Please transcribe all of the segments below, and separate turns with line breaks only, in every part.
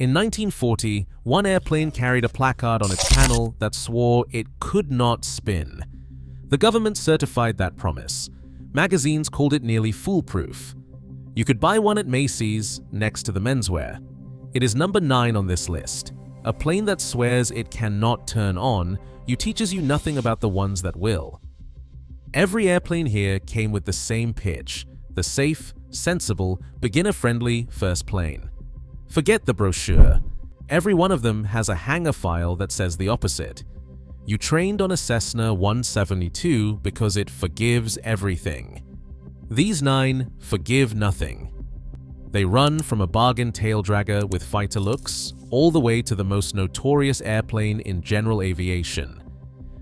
In 1940, one airplane carried a placard on its panel that swore it could not spin. The government certified that promise. Magazines called it nearly foolproof. You could buy one at Macy's next to the menswear. It is number 9 on this list. A plane that swears it cannot turn on, teaches you nothing about the ones that will. Every airplane here came with the same pitch, the safe, sensible, beginner-friendly first plane. Forget the brochure. Every one of them has a hangar file that says the opposite. You trained on a Cessna 172 because it forgives everything. These 9 forgive nothing. They run from a bargain taildragger with fighter looks all the way to the most notorious airplane in general aviation.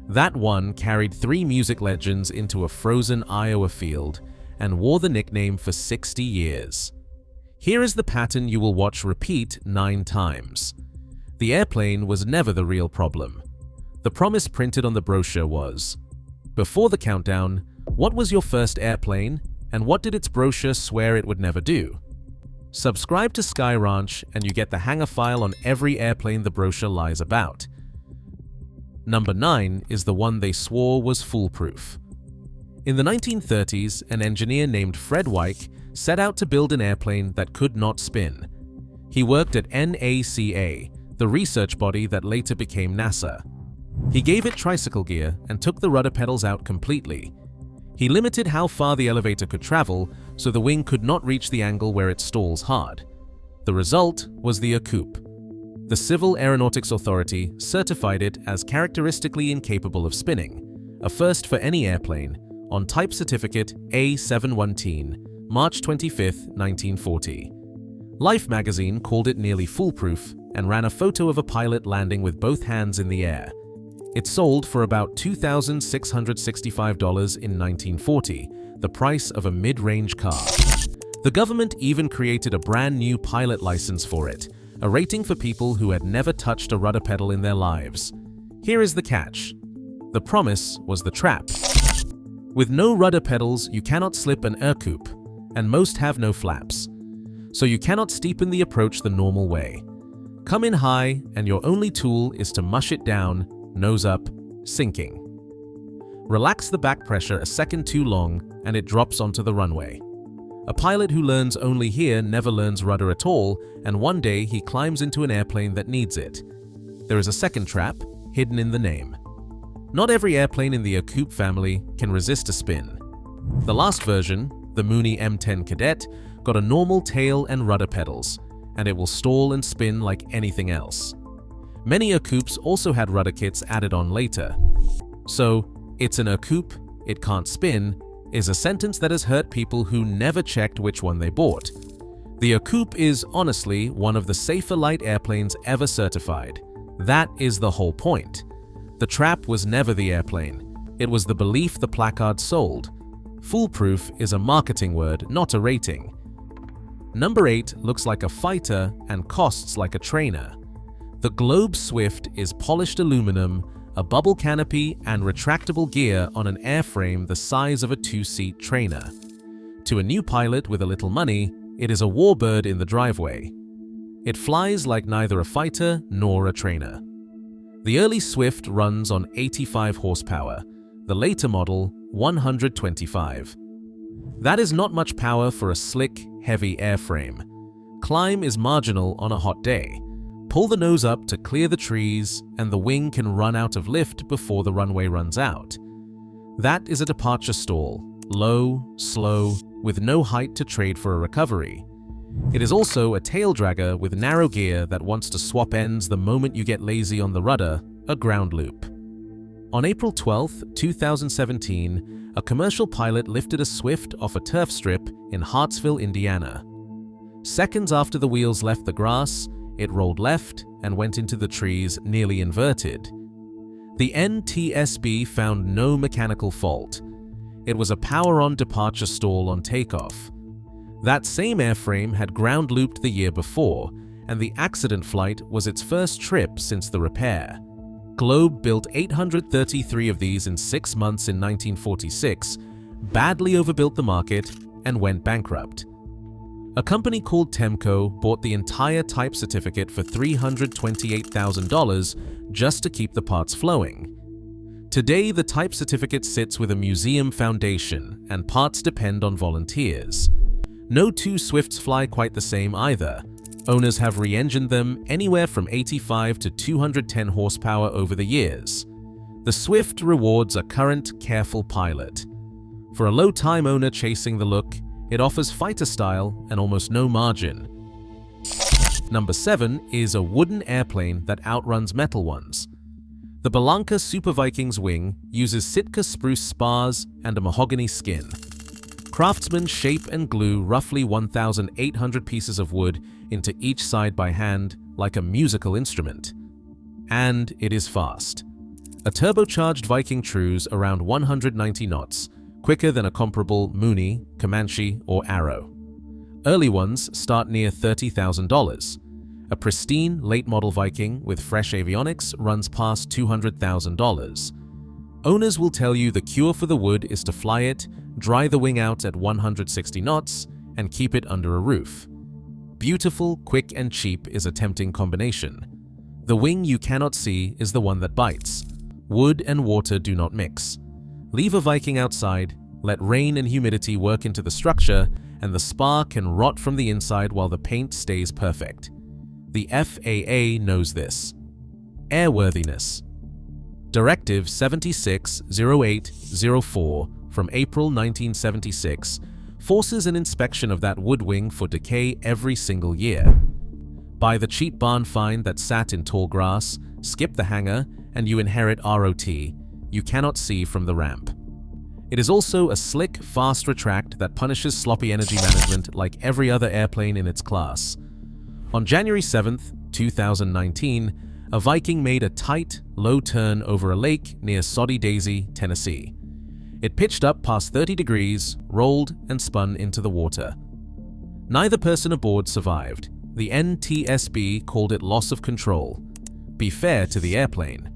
That one carried 3 music legends into a frozen Iowa field and wore the nickname for 60 years. Here is the pattern you will watch repeat 9 times. The airplane was never the real problem. The promise printed on the brochure was, before the countdown, what was your first airplane and what did its brochure swear it would never do? Subscribe to Sky Ranch and you get the hangar file on every airplane the brochure lies about. Number 9 is the one they swore was foolproof. In the 1930s, an engineer named Fred Weick set out to build an airplane that could not spin. He worked at NASA, the research body that later became NASA. He gave it tricycle gear and took the rudder pedals out completely. He limited how far the elevator could travel so the wing could not reach the angle where it stalls hard. The result was the Ercoupe. The Civil Aeronautics Authority certified it as characteristically incapable of spinning, a first for any airplane, on Type Certificate A719, March 25, 1940. Life magazine called it nearly foolproof and ran a photo of a pilot landing with both hands in the air. It sold for about $2,665 in 1940, the price of a mid-range car. The government even created a brand new pilot license for it, a rating for people who had never touched a rudder pedal in their lives. Here is the catch. The promise was the trap. With no rudder pedals, you cannot slip an Ercoupe, and most have no flaps. So you cannot steepen the approach the normal way. Come in high, and your only tool is to mush it down, nose up, sinking. Relax the back pressure a second too long, and it drops onto the runway. A pilot who learns only here never learns rudder at all, and one day he climbs into an airplane that needs it. There is a second trap, hidden in the name. Not every airplane in the Ercoupe family can resist a spin. The last version, the Mooney M10 Cadet, got a normal tail and rudder pedals, and it will stall and spin like anything else. Many Ercoupes also had rudder kits added on later. So, it's an Ercoupe, it can't spin, is a sentence that has hurt people who never checked which one they bought. The Ercoupe is honestly one of the safer light airplanes ever certified. That is the whole point. The trap was never the airplane. It was the belief the placard sold. Foolproof is a marketing word, not a rating. Number 8 looks like a fighter and costs like a trainer. The Globe Swift is polished aluminum, a bubble canopy, and retractable gear on an airframe the size of a 2-seat trainer. To a new pilot with a little money, it is a warbird in the driveway. It flies like neither a fighter nor a trainer. The early Swift runs on 85 horsepower, the later model 125. That is not much power for a slick, heavy airframe. Climb is marginal on a hot day. Pull the nose up to clear the trees, and the wing can run out of lift before the runway runs out. That is a departure stall, low, slow, with no height to trade for a recovery. It is also a tail dragger with narrow gear that wants to swap ends the moment you get lazy on the rudder, a ground loop. On April 12, 2017, a commercial pilot lifted a Swift off a turf strip in Hartsville, Indiana. Seconds after the wheels left the grass, it rolled left and went into the trees, nearly inverted. The NTSB found no mechanical fault. It was a power-on departure stall on takeoff. That same airframe had ground looped the year before, and the accident flight was its first trip since the repair. Globe built 833 of these in 6 months in 1946, badly overbuilt the market, and went bankrupt. A company called Temco bought the entire type certificate for $328,000 just to keep the parts flowing. Today, the type certificate sits with a museum foundation, and parts depend on volunteers. No two Swifts fly quite the same either. Owners have re-engined them anywhere from 85 to 210 horsepower over the years. The Swift rewards a current, careful pilot. For a low-time owner chasing the look, it offers fighter style and almost no margin. Number 7 is a wooden airplane that outruns metal ones. The Bellanca Super Viking's wing uses Sitka spruce spars and a mahogany skin. Craftsmen shape and glue roughly 1,800 pieces of wood into each side by hand like a musical instrument. And it is fast. A turbocharged Viking cruise around 190 knots, quicker than a comparable Mooney, Comanche, or Arrow. Early ones start near $30,000. A pristine late-model Viking with fresh avionics runs past $200,000. Owners will tell you the cure for the wood is to fly it, dry the wing out at 160 knots, and keep it under a roof. Beautiful, quick, and cheap is a tempting combination. The wing you cannot see is the one that bites. Wood and water do not mix. Leave a Viking outside, let rain and humidity work into the structure, and the spar can rot from the inside while the paint stays perfect. The FAA knows this. Airworthiness. Directive 760804 from April 1976 forces an inspection of that wood wing for decay every single year. Buy the cheap barn find that sat in tall grass, skip the hangar, and you inherit ROT you cannot see from the ramp. It is also a slick, fast retract that punishes sloppy energy management like every other airplane in its class. On January 7, 2019, a Viking made a tight, low turn over a lake near Soddy Daisy, Tennessee. It pitched up past 30 degrees, rolled, and spun into the water. Neither person aboard survived. The NTSB called it loss of control. Be fair to the airplane.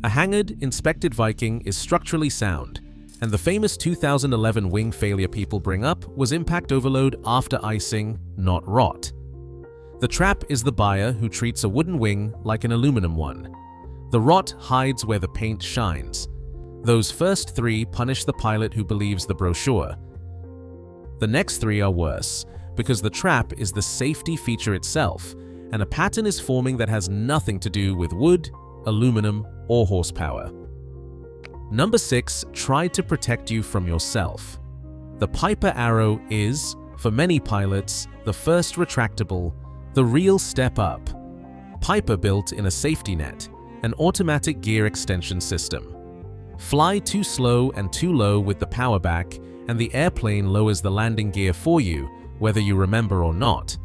A hangared, inspected Viking is structurally sound, and the famous 2011 wing failure people bring up was impact overload after icing, not rot. The trap is the buyer who treats a wooden wing like an aluminum one. The rot hides where the paint shines. Those first 3 punish the pilot who believes the brochure. The next 3 are worse, because the trap is the safety feature itself, and a pattern is forming that has nothing to do with wood, aluminum, or horsepower. Number 6, try to protect you from yourself. The Piper Arrow is, for many pilots, the first retractable, the real step up. Piper built in a safety net, an automatic gear extension system. Fly too slow and too low with the power back, and the airplane lowers the landing gear for you, whether you remember or not.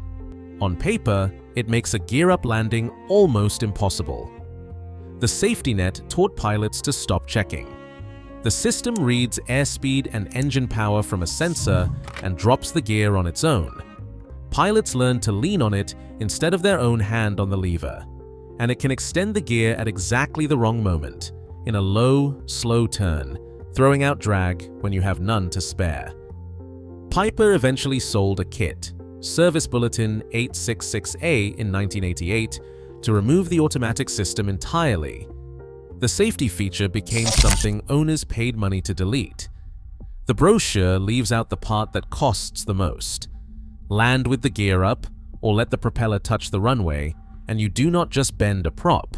On paper, it makes a gear-up landing almost impossible. The safety net taught pilots to stop checking. The system reads airspeed and engine power from a sensor and drops the gear on its own. Pilots learn to lean on it instead of their own hand on the lever, and it can extend the gear at exactly the wrong moment, in a low, slow turn, throwing out drag when you have none to spare. Piper eventually sold a kit, Service Bulletin 866A in 1988, to remove the automatic system entirely. The safety feature became something owners paid money to delete. The brochure leaves out the part that costs the most. Land with the gear up, or let the propeller touch the runway, and you do not just bend a prop.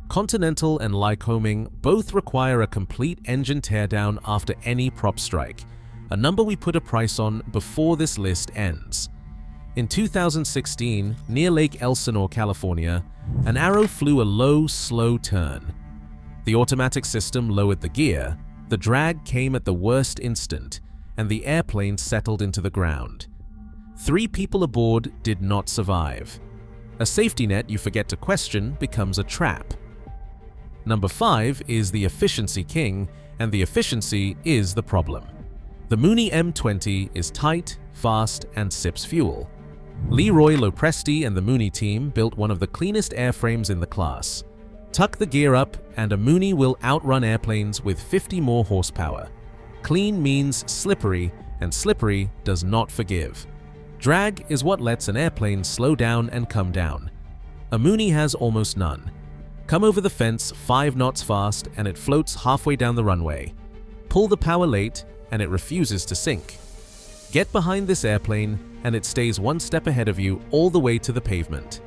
Continental and Lycoming both require a complete engine teardown after any prop strike, a number we put a price on before this list ends. In 2016, near Lake Elsinore, California, an Arrow flew a low, slow turn. The automatic system lowered the gear, the drag came at the worst instant, and the airplane settled into the ground. 3 people aboard did not survive. A safety net you forget to question becomes a trap. Number 5 is the efficiency king, and the efficiency is the problem. The Mooney M20 is tight, fast, and sips fuel. Leroy Lopresti and the Mooney team built one of the cleanest airframes in the class. Tuck the gear up, and a Mooney will outrun airplanes with 50 more horsepower. Clean means slippery, and slippery does not forgive. Drag is what lets an airplane slow down and come down. A Mooney has almost none. Come over the fence 5 knots fast and it floats halfway down the runway. Pull the power late and it refuses to sink. Get behind this airplane and it stays one step ahead of you all the way to the pavement.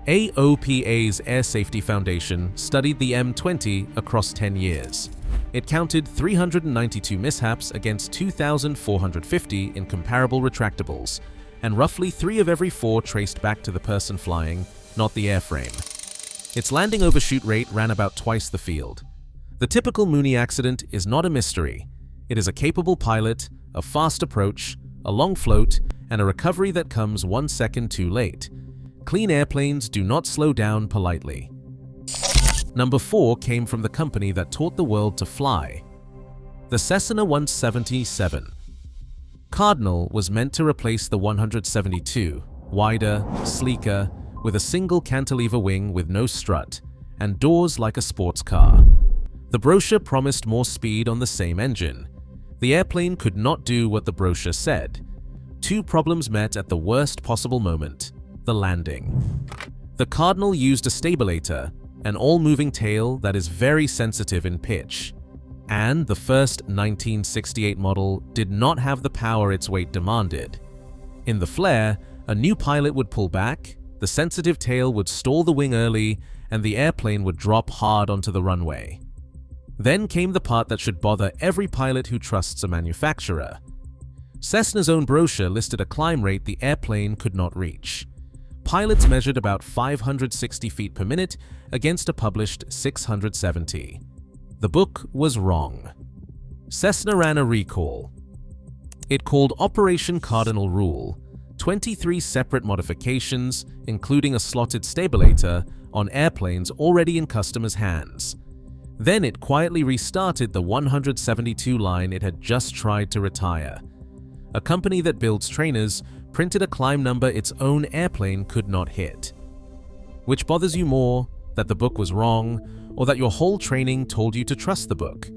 AOPA's Air Safety Foundation studied the M20 across 10 years. It counted 392 mishaps against 2,450 in comparable retractables, and roughly 3 of every 4 traced back to the person flying, not the airframe. Its landing overshoot rate ran about twice the field. The typical Mooney accident is not a mystery. It is a capable pilot, a fast approach, a long float, and a recovery that comes 1 second too late. Clean airplanes do not slow down politely. Number 4 came from the company that taught the world to fly. The Cessna 177. Cardinal was meant to replace the 172, wider, sleeker, with a single cantilever wing with no strut, and doors like a sports car. The brochure promised more speed on the same engine. The airplane could not do what the brochure said. 2 problems met at the worst possible moment: the landing. The Cardinal used a stabilator, an all-moving tail that is very sensitive in pitch. And the first 1968 model did not have the power its weight demanded. In the flare, a new pilot would pull back, the sensitive tail would stall the wing early, and the airplane would drop hard onto the runway. Then came the part that should bother every pilot who trusts a manufacturer. Cessna's own brochure listed a climb rate the airplane could not reach. Pilots measured about 560 feet per minute against a published 670. The book was wrong. Cessna ran a recall. It called Operation Cardinal Rule, 23 separate modifications, including a slotted stabilator, on airplanes already in customers' hands. Then it quietly restarted the 172 line it had just tried to retire. A company that builds trainers printed a climb number its own airplane could not hit. Which bothers you more, that the book was wrong, or that your whole training told you to trust the book?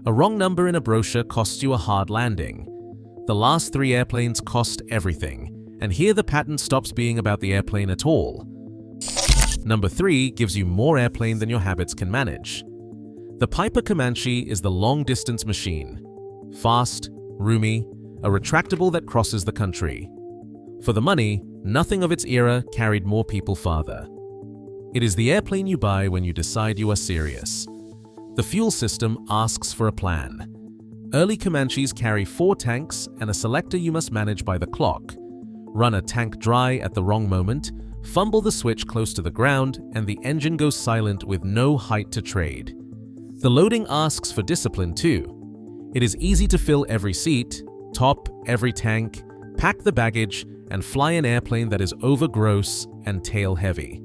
A wrong number in a brochure costs you a hard landing. The last 3 airplanes cost everything, and here the patent stops being about the airplane at all. Number 3 gives you more airplane than your habits can manage. The Piper Comanche is the long-distance machine. Fast, roomy, a retractable that crosses the country. For the money, nothing of its era carried more people farther. It is the airplane you buy when you decide you are serious. The fuel system asks for a plan. Early Comanches carry 4 tanks and a selector you must manage by the clock. Run a tank dry at the wrong moment, fumble the switch close to the ground, and the engine goes silent with no height to trade. The loading asks for discipline too. It is easy to fill every seat, top every tank, pack the baggage, and fly an airplane that is over gross and tail heavy.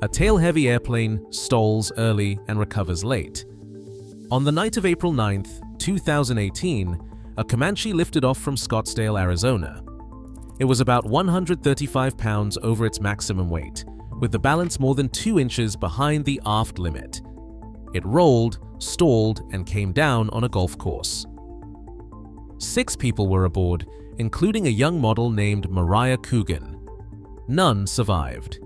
A tail-heavy airplane stalls early and recovers late. On the night of April 9th, 2018, a Comanche lifted off from Scottsdale, Arizona. It was about 135 pounds over its maximum weight, with the balance more than 2 inches behind the aft limit. It rolled, stalled, and came down on a golf course. 6 people were aboard, including a young model named Mariah Coogan. None survived.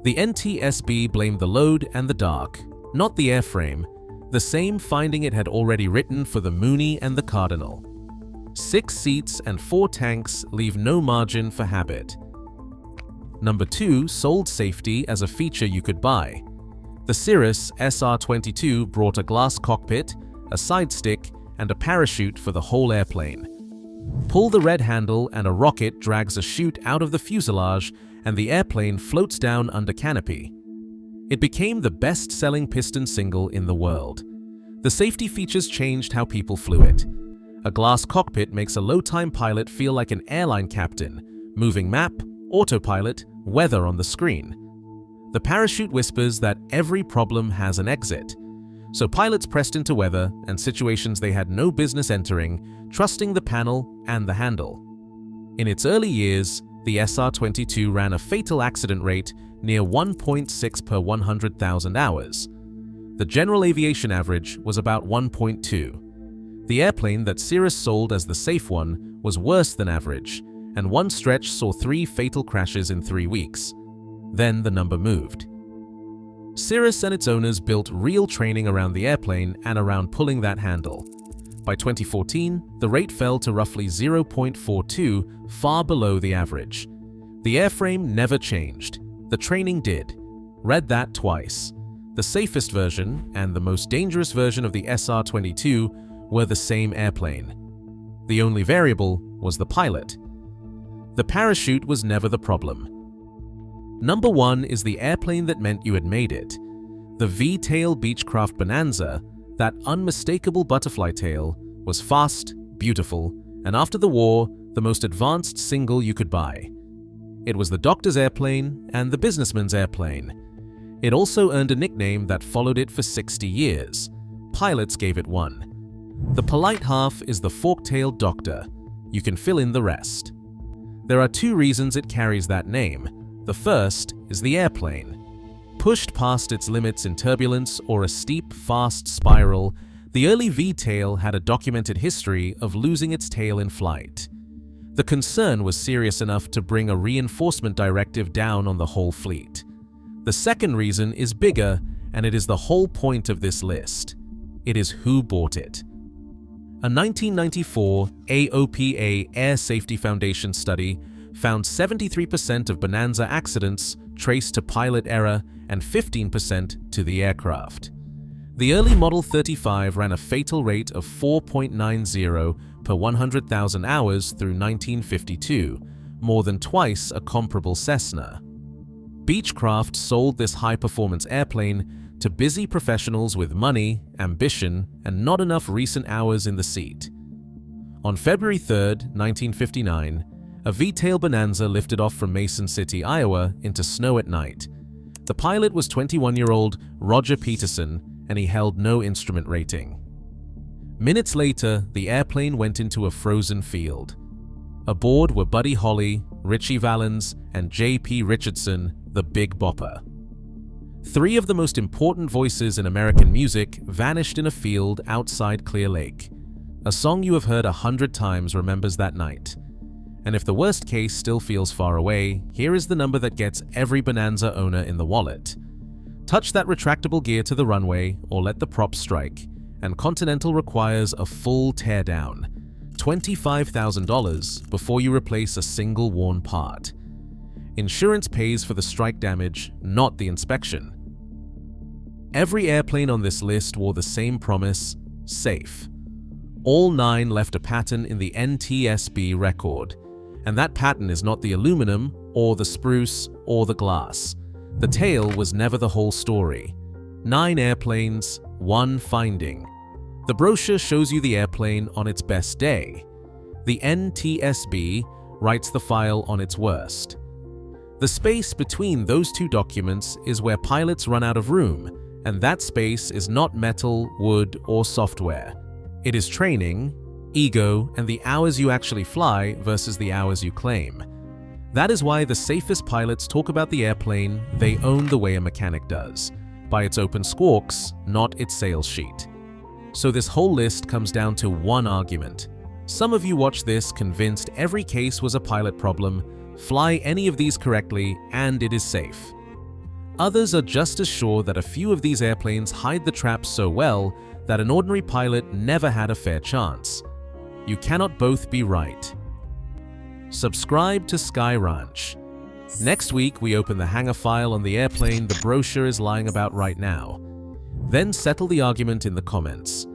The NTSB blamed the load and the dark, not the airframe, the same finding it had already written for the Mooney and the Cardinal. 6 seats and 4 tanks leave no margin for habit. Number 2 sold safety as a feature you could buy. The Cirrus SR22 brought a glass cockpit, a side stick, and a parachute for the whole airplane. Pull the red handle and a rocket drags a chute out of the fuselage and the airplane floats down under canopy. It became the best-selling piston single in the world. The safety features changed how people flew it. A glass cockpit makes a low-time pilot feel like an airline captain, moving map, autopilot, weather on the screen. The parachute whispers that every problem has an exit. So pilots pressed into weather and situations they had no business entering, trusting the panel and the handle. In its early years, the SR22 ran a fatal accident rate near 1.6 per 100,000 hours. The general aviation average was about 1.2. The airplane that Cirrus sold as the safe one was worse than average, and one stretch saw 3 fatal crashes in 3 weeks. Then the number moved. Cirrus and its owners built real training around the airplane and around pulling that handle. By 2014, the rate fell to roughly 0.42, far below the average. The airframe never changed. The training did. Read that twice. The safest version and the most dangerous version of the SR22 were the same airplane. The only variable was the pilot. The parachute was never the problem. Number 1 is the airplane that meant you had made it. The V-tail Beechcraft Bonanza, that unmistakable butterfly tail, was fast, beautiful, and after the war, the most advanced single you could buy. It was the doctor's airplane and the businessman's airplane. It also earned a nickname that followed it for 60 years. Pilots gave it one. The polite half is the fork-tailed doctor. You can fill in the rest. There are 2 reasons it carries that name. The first is the airplane. Pushed past its limits in turbulence or a steep, fast spiral, the early V-tail had a documented history of losing its tail in flight. The concern was serious enough to bring a reinforcement directive down on the whole fleet. The second reason is bigger, and it is the whole point of this list. It is who bought it. A 1994 AOPA Air Safety Foundation study found 73% of Bonanza accidents traced to pilot error and 15% to the aircraft. The early Model 35 ran a fatal rate of 4.90 per 100,000 hours through 1952, more than twice a comparable Cessna. Beechcraft sold this high-performance airplane to busy professionals with money, ambition, and not enough recent hours in the seat. On February 3, 1959, a V-tail Bonanza lifted off from Mason City, Iowa, into snow at night. The pilot was 21-year-old Roger Peterson, and he held no instrument rating. Minutes later, the airplane went into a frozen field. Aboard were Buddy Holly, Ritchie Valens, and J.P. Richardson, the Big Bopper. 3 of the most important voices in American music vanished in a field outside Clear Lake. A song you have heard 100 times remembers that night. And if the worst case still feels far away, here is the number that gets every Bonanza owner in the wallet. Touch that retractable gear to the runway or let the prop strike, and Continental requires a full teardown, $25,000 before you replace a single worn part. Insurance pays for the strike damage, not the inspection. Every airplane on this list wore the same promise: safe. All 9 left a pattern in the NTSB record, and that pattern is not the aluminum or the spruce or the glass. The tail was never the whole story. 9 airplanes, 1 finding. The brochure shows you the airplane on its best day. The NTSB writes the file on its worst. The space between those 2 documents is where pilots run out of room, and that space is not metal, wood, or software. It is training, ego, and the hours you actually fly versus the hours you claim. That is why the safest pilots talk about the airplane they own the way a mechanic does, by its open squawks, not its sales sheet. So this whole list comes down to one argument. Some of you watch this convinced every case was a pilot problem, fly any of these correctly, and it is safe. Others are just as sure that a few of these airplanes hide the traps so well that an ordinary pilot never had a fair chance. You cannot both be right. Subscribe to Sky Ranch. Next week, we open the hangar file on the airplane the brochure is lying about right now. Then settle the argument in the comments.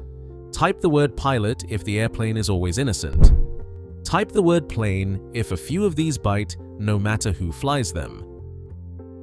Type the word pilot if the airplane is always innocent. Type the word plane if a few of these bite, no matter who flies them.